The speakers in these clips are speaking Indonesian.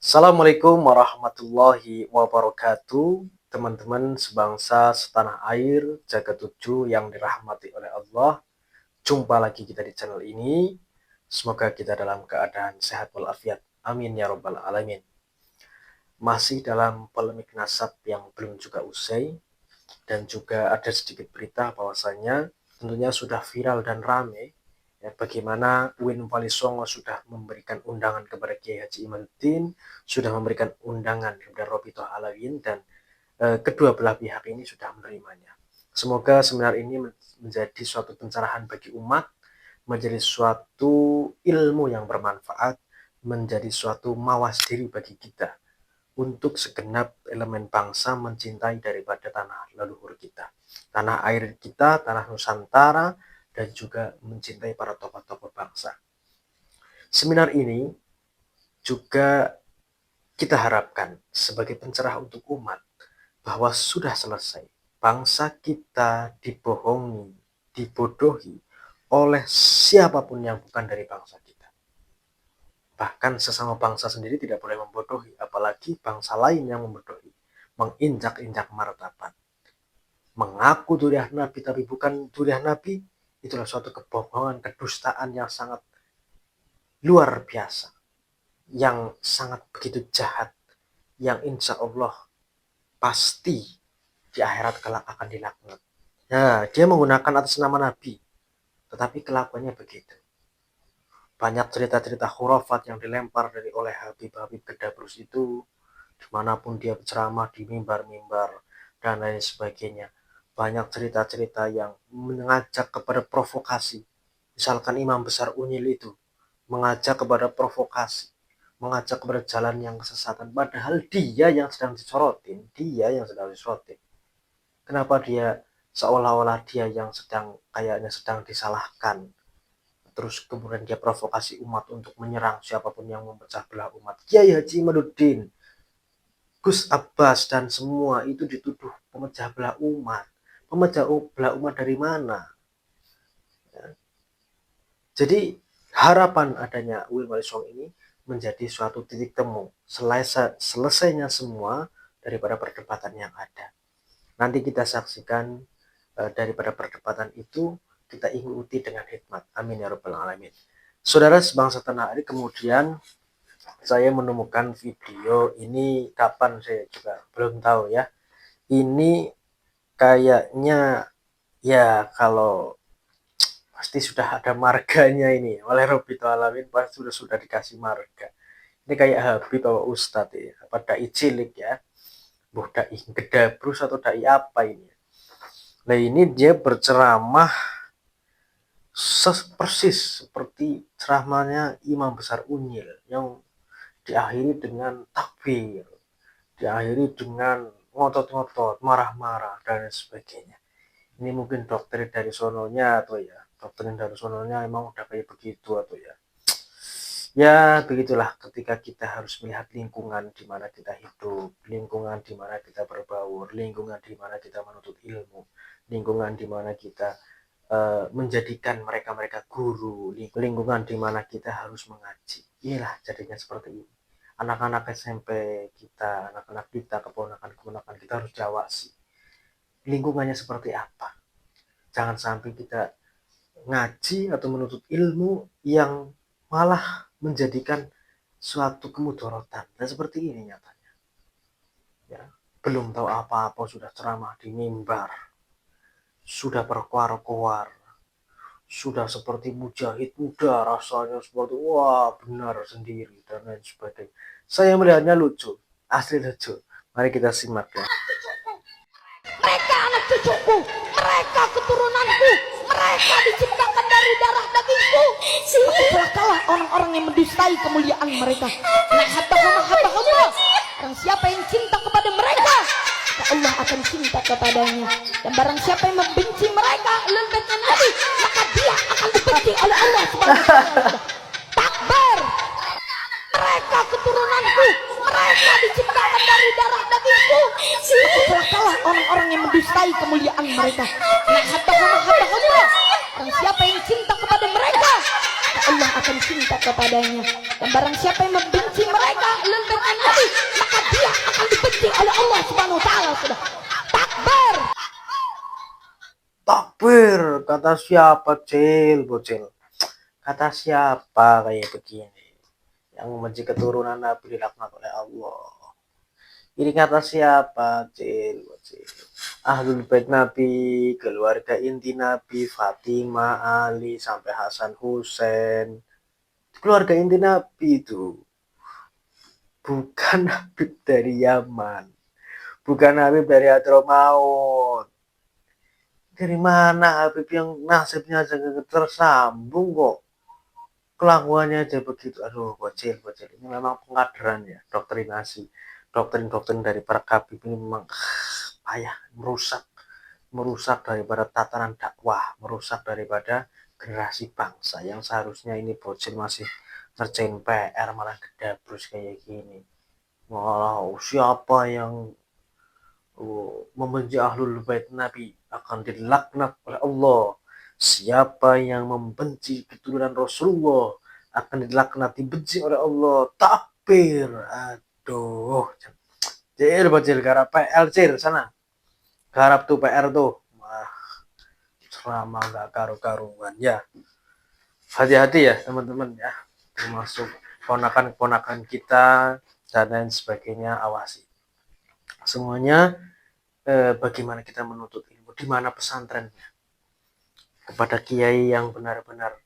Assalamualaikum warahmatullahi wabarakatuh. Teman-teman sebangsa setanah air, jagat tujuh yang dirahmati oleh Allah. Jumpa lagi kita di channel ini. Semoga kita dalam keadaan sehat walafiat. Amin ya robbal alamin. Masih dalam polemik nasab yang belum juga usai. Dan juga ada sedikit berita bahwasanya tentunya sudah viral dan rame ya, bagaimana Win Wali Songo sudah memberikan undangan kepada Kiai Haji Imaduddin, sudah memberikan undangan kepada Robitoh Alawiyun, dan kedua belah pihak ini sudah menerimanya. Semoga seminar ini menjadi suatu pencerahan bagi umat, menjadi suatu ilmu yang bermanfaat, menjadi suatu mawas diri bagi kita untuk segenap elemen bangsa mencintai daripada tanah leluhur kita, tanah air kita, tanah Nusantara, dan juga mencintai para tokoh-tokoh bangsa. Seminar ini juga kita harapkan sebagai pencerah untuk umat bahwa sudah selesai. Bangsa kita dibohongi, dibodohi oleh siapapun yang bukan dari bangsa kita. Bahkan sesama bangsa sendiri tidak boleh membodohi, apalagi bangsa lain yang membodohi, menginjak-injak martabat. Mengaku duriah Nabi tapi bukan duriah Nabi, itulah suatu kebohongan, kedustaan yang sangat luar biasa, yang sangat begitu jahat, yang insya Allah pasti di akhirat kelak akan dilaknat. Nah, dia menggunakan atas nama Nabi, tetapi kelakuannya begitu. Banyak cerita-cerita khurafat yang dilempar dari oleh Habib-Habib Kedabrus itu, dimanapun dia berceramah di mimbar-mimbar dan lain sebagainya. Banyak cerita-cerita yang mengajak kepada provokasi. Misalkan Imam Besar Unyil itu mengajak kepada provokasi, mengajak kepada jalan yang kesesatan, padahal dia yang sedang disorotin, Kenapa dia seolah-olah dia yang kayaknya sedang disalahkan, terus kemudian dia provokasi umat untuk menyerang siapapun yang memecah belah umat. Kiai Haji Imaduddin, Gus Abbas, dan semua itu dituduh pemecah belah umat. Pemecah belah umat dari mana? Ya. Jadi harapan adanya Win Wali Songo ini menjadi suatu titik temu selesainya semua daripada perdebatan yang ada. Nanti kita saksikan daripada perdebatan itu, kita ikuti dengan hikmat. Amin ya rabbal alamin. Saudara sebangsa tanah air, kemudian saya menemukan video ini, kapan saya juga belum tahu ya. Ini kayaknya ya kalau pasti sudah ada marganya ini oleh Robitoh Alawiyun, pasti sudah dikasih marga. Ini kayak Habib atau Ustadz ya, apa dai cilik ya, buh dai Kedabrus atau dai apa ini. Nah ini dia berceramah persis seperti ceramahnya Imam Besar Unyil yang diakhiri dengan takbir, diakhiri dengan ngotot-ngotot, marah-marah, dan sebagainya. Ini mungkin doktrin dari sononya atau ya, doktrin dari sononya emang udah kayak begitu atau ya. Ya begitulah, ketika kita harus melihat lingkungan di mana kita hidup, lingkungan di mana kita berbaur, lingkungan di mana kita menuntut ilmu, lingkungan di mana kita menjadikan mereka guru, lingkungan di mana kita harus mengaji. Inilah jadinya seperti ini. Anak-anak SMP kita, anak-anak kita, keponakan-keponakan kita harus jawasi lingkungannya seperti apa. Jangan sampai kita ngaji atau menuntut ilmu yang malah menjadikan suatu kemudorotan. Dan seperti ini nyatanya. Ya, belum tahu apa-apa sudah ceramah di mimbar, sudah berkoar-koar, sudah seperti mujahid muda, rasanya seperti wah benar sendiri dan lain sebagainya. Saya melihatnya lucu, asli lucu. Mari kita simak ya. Mereka anak cucuku, mereka keturunanku, mereka diciptakan dari darah dagingku. Celakalah orang-orang yang mendustai kemuliaan mereka. Dan siapa yang cinta kepada mereka, Allah akan cinta kepadanya. Dan barang siapa yang membenci mereka, lembeknya Nabi, maka dia akan dibenci oleh Allah Subhanahu wa Ta'ala. Takbir. Mereka keturunanku, mereka diciptakan dari darah dagingku. Celakalah orang-orang yang mendustai kemuliaan mereka. Dan siapa yang cinta kepada mereka, Allah akan cinta kepadanya. Dan barang siapa yang membenci mereka, lembeknya Subhanahu wa taala sudah. Takbir. Takbir, kata siapa bocil? Kata siapa kayak begini? Yang membenci keturunan Nabi dilaknat oleh Allah. Ini kata siapa, bocil? Ahlul Bait Nabi, keluarga inti Nabi, Fatimah, Ali, sampai Hasan Husain. Keluarga inti Nabi itu. Bukan Habib dari Yaman. Bukan Habib dari Hadramaut. Dari mana Habib yang nasibnya aja tersambung kok? Kelakuannya aja begitu. Aduh, bocil. Ini memang pengkaderan ya, doktrinasi. Doktrin dari para Habib ini memang payah, merusak daripada tatanan dakwah, merusak daripada generasi bangsa yang seharusnya ini bocil masih ngerjain PR malah gedabrus kayak gini. Wow, siapa yang membenci Ahlul Bait Nabi akan dilaknat oleh Allah. Siapa yang membenci keturunan Rasulullah akan dilaknat, dibenci oleh Allah. Takbir. Aduh. Bocil garap PL sana. Garap tuh PR tuh. Wah, selama nggak karu-karuan ya. Hati-hati ya teman-teman ya. Termasuk ponakan-ponakan kita dan lain sebagainya, awasi. Semuanya bagaimana kita menuntut ilmu, di mana pesantrennya, kepada kiai yang benar-benar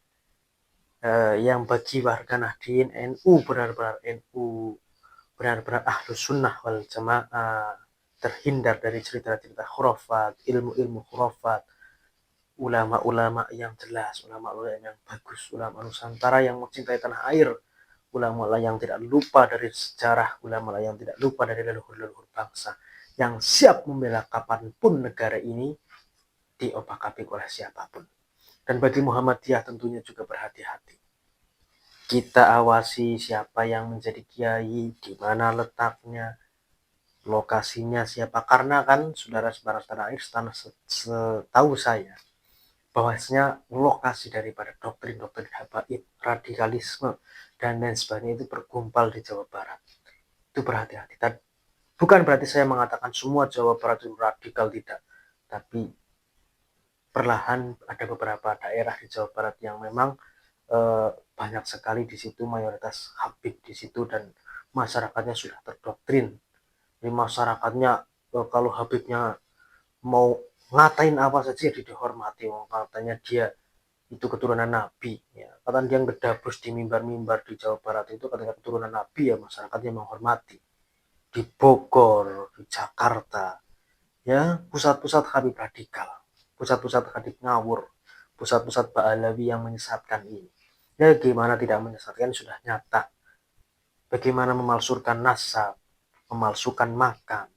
yang bagi warga Nahdien NU, benar-benar NU, benar-benar ahlus sunnah wal jamaah, terhindar dari cerita-cerita khurafat, ilmu-ilmu khurafat, ulama-ulama yang jelas, ulama-ulama yang bagus, ulama Nusantara yang mencintai tanah air, ulama yang tidak lupa dari sejarah, ulama yang tidak lupa dari leluhur-leluhur bangsa, yang siap membela kapanpun negara ini diopak-abik oleh siapapun. Dan bagi Muhammadiyah tentunya juga berhati-hati. Kita awasi siapa yang menjadi kiai, di mana letaknya, lokasinya siapa. Karena kan saudara-saudara tanah air, setahu saya, bahwasanya lokasi daripada doktrin-doktrin habaib, radikalisme, dan lain sebagainya itu bergumpal di Jawa Barat. Itu berhati-hati. Bukan berarti saya mengatakan semua Jawa Barat itu radikal, tidak. Tapi perlahan ada beberapa daerah di Jawa Barat yang memang banyak sekali di situ mayoritas Habib di situ, dan masyarakatnya sudah terdoktrin. Jadi masyarakatnya kalau Habibnya mau ngatain apa saja dia dihormati, katanya dia itu keturunan Nabi ya. Katanya dia ngedabus di mimbar-mimbar di Jawa Barat itu katanya keturunan Nabi ya, masyarakatnya menghormati. Di Bogor, di Jakarta ya, pusat-pusat Habib radikal, pusat-pusat Habib ngawur, pusat-pusat Ba'alawi yang menyesatkan ini. Ya gimana tidak menyesatkan, sudah nyata. Bagaimana memalsukan nasab, memalsukan makam.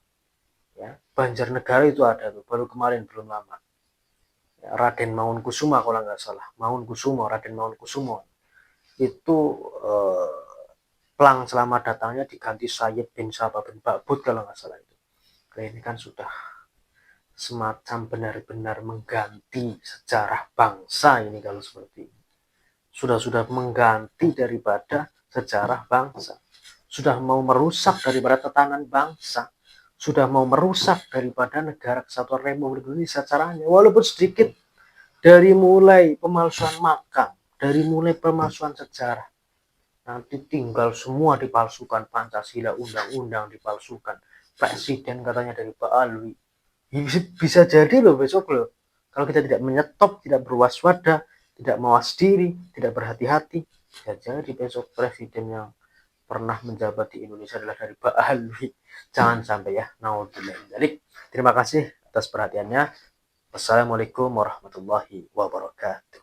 Ya, Banjarnegara itu ada tuh, baru kemarin belum lama. Ya, Raden Mangunkusumo kalau nggak salah, Raden Mangunkusumo itu pelang selamat datangnya diganti Sayyid bin Sabah bin Ba'bud kalau nggak salah itu. Nah, ini kan sudah semacam benar-benar mengganti sejarah bangsa ini kalau seperti ini. Sudah mengganti daripada sejarah bangsa, sudah mau merusak daripada tatanan bangsa, sudah mau merusak daripada negara kesatuan Republik Indonesia caranya, walaupun sedikit, dari mulai pemalsuan makam, dari mulai pemalsuan sejarah, nanti tinggal semua dipalsukan, Pancasila, undang-undang dipalsukan, presiden katanya dari Pak Alwi. Bisa jadi loh besok loh, kalau kita tidak menyetop, tidak berwaspada, tidak mawas diri, tidak berhati-hati, bisa jadi besok presiden yang pernah menjabat di Indonesia adalah dari Pak Alwi. Jangan sampai ya. Naudzubillah. Terima kasih atas perhatiannya. Wassalamualaikum warahmatullahi wabarakatuh.